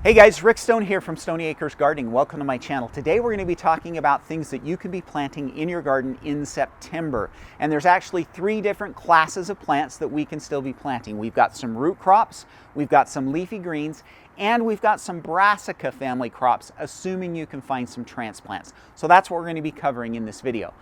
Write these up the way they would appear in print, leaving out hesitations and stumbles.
Hey guys, Rick Stone here from Stony Acres Gardening. Welcome to my channel. Today we're going to be talking about things that you can be planting in your garden in September. And there's actually three different classes of plants that we can still be planting. We've got some root crops, we've got some leafy greens, and we've got some Brassica family crops, assuming you can find some transplants. So that's what we're going to be covering in this video.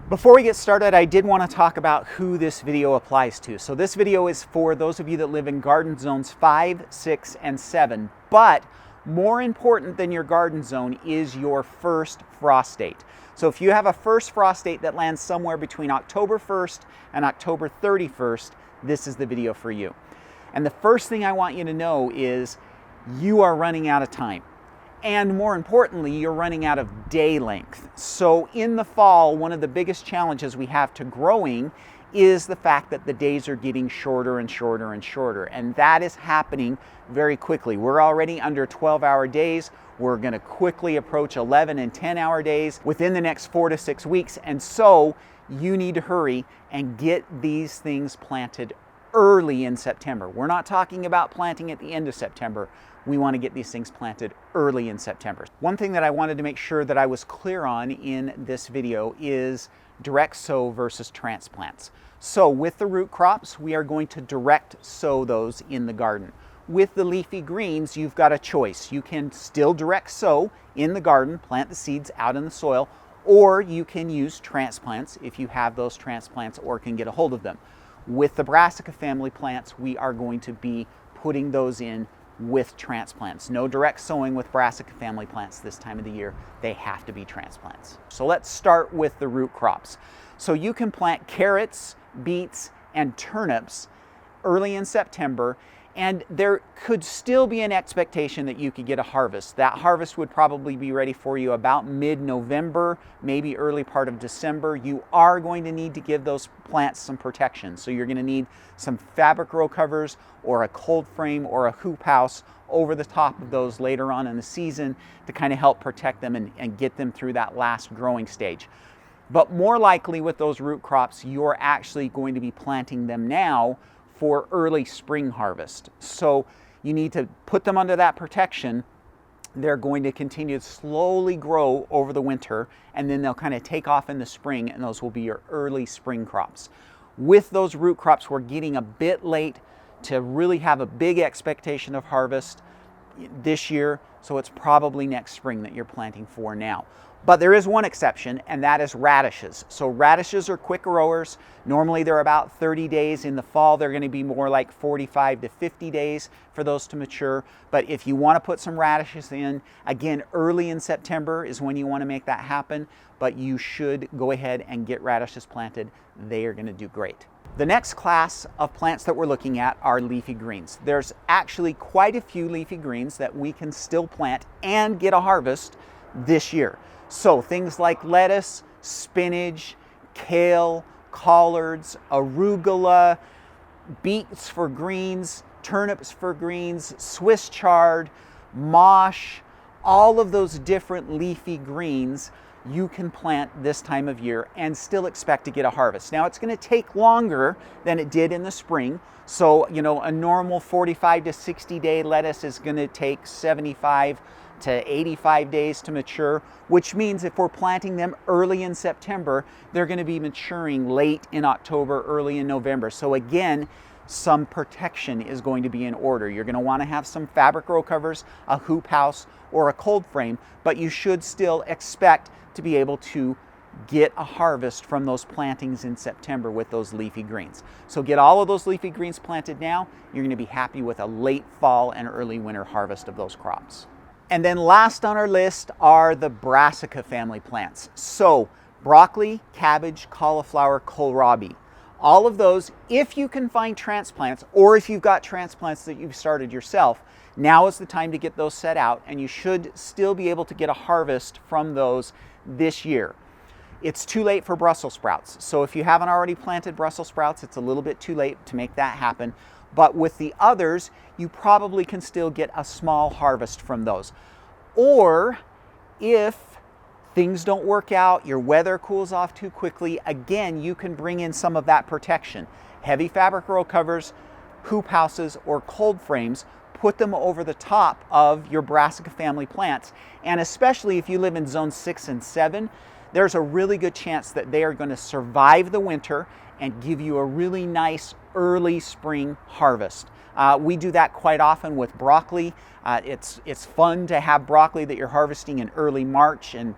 Before we get started, I did want to talk about who this video applies to. So this video is for those of you that live in garden zones 5, 6, and 7. But more important than your garden zone is your first frost date. So if you have a first frost date that lands somewhere between October 1st and October 31st, this is the video for you. And the first thing I want you to know is you are running out of time. And more importantly, you're running out of day length. So in the fall, one of the biggest challenges we have to growing is the fact that the days are getting shorter and shorter and shorter. And that is happening very quickly. We're already under 12-hour days. We're going to quickly approach 11 and 10-hour days within the next 4 to 6 weeks. And so you need to hurry and get these things planted early in September. We're not talking about planting at the end of September. We want to get these things planted early in September. One thing that I wanted to make sure that I was clear on in this video is direct sow versus transplants. So with the root crops, we are going to direct sow those in the garden. With the leafy greens, you've got a choice. You can still direct sow in the garden, plant the seeds out in the soil, or you can use transplants if you have those transplants or can get a hold of them. With the Brassica family plants, we are going to be putting those in with transplants. No direct sowing with Brassica family plants this time of the year. They have to be transplants. So let's start with the root crops. So you can plant carrots, beets, and turnips early in September, and there could still be an expectation that you could get a harvest. That harvest would probably be ready for you about mid-November, maybe early part of December. You are going to need to give those plants some protection. So you're going to need some fabric row covers or a cold frame or a hoop house over the top of those later on in the season to kind of help protect them and get them through that last growing stage. But more likely with those root crops, you're actually going to be planting them now for early spring harvest. So you need to put them under that protection. They're going to continue to slowly grow over the winter, and then they'll kind of take off in the spring, and those will be your early spring crops. With those root crops, we're getting a bit late to really have a big expectation of harvest this year, so it's probably next spring that you're planting for now. But there is one exception, and that is radishes. So radishes are quick growers. Normally they're about 30 days. In the fall, they're going to be more like 45 to 50 days for those to mature. But if you want to put some radishes in, again, early in September is when you want to make that happen. But you should go ahead and get radishes planted. They are going to do great. The next class of plants that we're looking at are leafy greens. There's actually quite a few leafy greens that we can still plant and get a harvest this year. So things like lettuce, spinach, kale, collards, arugula, beets for greens, turnips for greens, Swiss chard, mosh, all of those different leafy greens you can plant this time of year and still expect to get a harvest. Now it's going to take longer than it did in the spring. So, you know, a normal 45 to 60 day lettuce is going to take 75 to 85 days to mature, which means if we're planting them early in September, they're going to be maturing late in October, early in November. So again, some protection is going to be in order. You're going to want to have some fabric row covers, a hoop house, or a cold frame, but you should still expect to be able to get a harvest from those plantings in September with those leafy greens. So get all of those leafy greens planted now. You're going to be happy with a late fall and early winter harvest of those crops. And then last on our list are the Brassica family plants. So broccoli, cabbage, cauliflower, kohlrabi. All of those, if you can find transplants, or if you've got transplants that you've started yourself, now is the time to get those set out, and you should still be able to get a harvest from those this year. It's too late for Brussels sprouts. So if you haven't already planted Brussels sprouts, it's a little bit too late to make that happen. But with the others, you probably can still get a small harvest from those. Or if things don't work out, your weather cools off too quickly, again, you can bring in some of that protection. Heavy fabric row covers, hoop houses, or cold frames put them over the top of your Brassica family plants. And especially if you live in zone 6 and 7, there's a really good chance that they are going to survive the winter and give you a really nice early spring harvest. We do that quite often with broccoli. It's fun to have broccoli that you're harvesting in early March and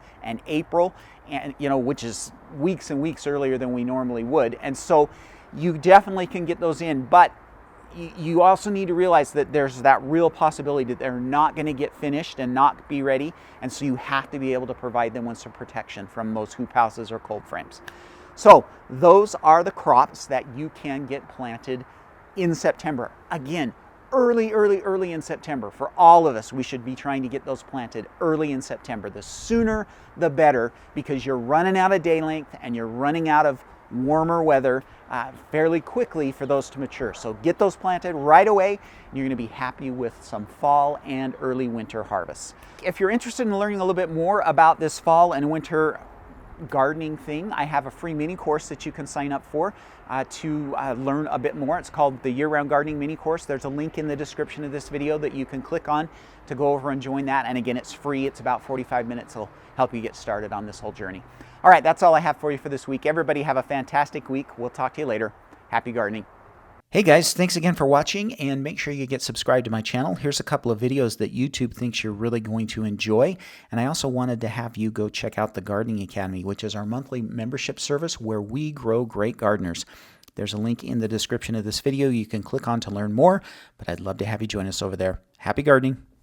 April, and which is weeks and weeks earlier than we normally would. And so you definitely can get those in, but you also need to realize that there's that real possibility that they're not going to get finished and not be ready, and so you have to be able to provide them with some protection from those hoop houses or cold frames. So those are the crops that you can get planted in September. Again, early in September. For all of us, we should be trying to get those planted early in September. The sooner the better, because you're running out of day length and you're running out of warmer weather fairly quickly for those to mature. So get those planted right away, and you're going to be happy with some fall and early winter harvests. If you're interested in learning a little bit more about this fall and winter gardening thing, I have a free mini course that you can sign up for to learn a bit more. It's called the Year-Round Gardening Mini Course. There's a link in the description of this video that you can click on to go over and join that. And again, it's free. It's about 45 minutes. It'll help you get started on this whole journey. All right, that's all I have for you for this week. Everybody have a fantastic week. We'll talk to you later. Happy gardening. Hey guys, thanks again for watching, and make sure you get subscribed to my channel. Here's a couple of videos that YouTube thinks you're really going to enjoy. And I also wanted to have you go check out the Gardening Academy, which is our monthly membership service where we grow great gardeners. There's a link in the description of this video you can click on to learn more, but I'd love to have you join us over there. Happy gardening.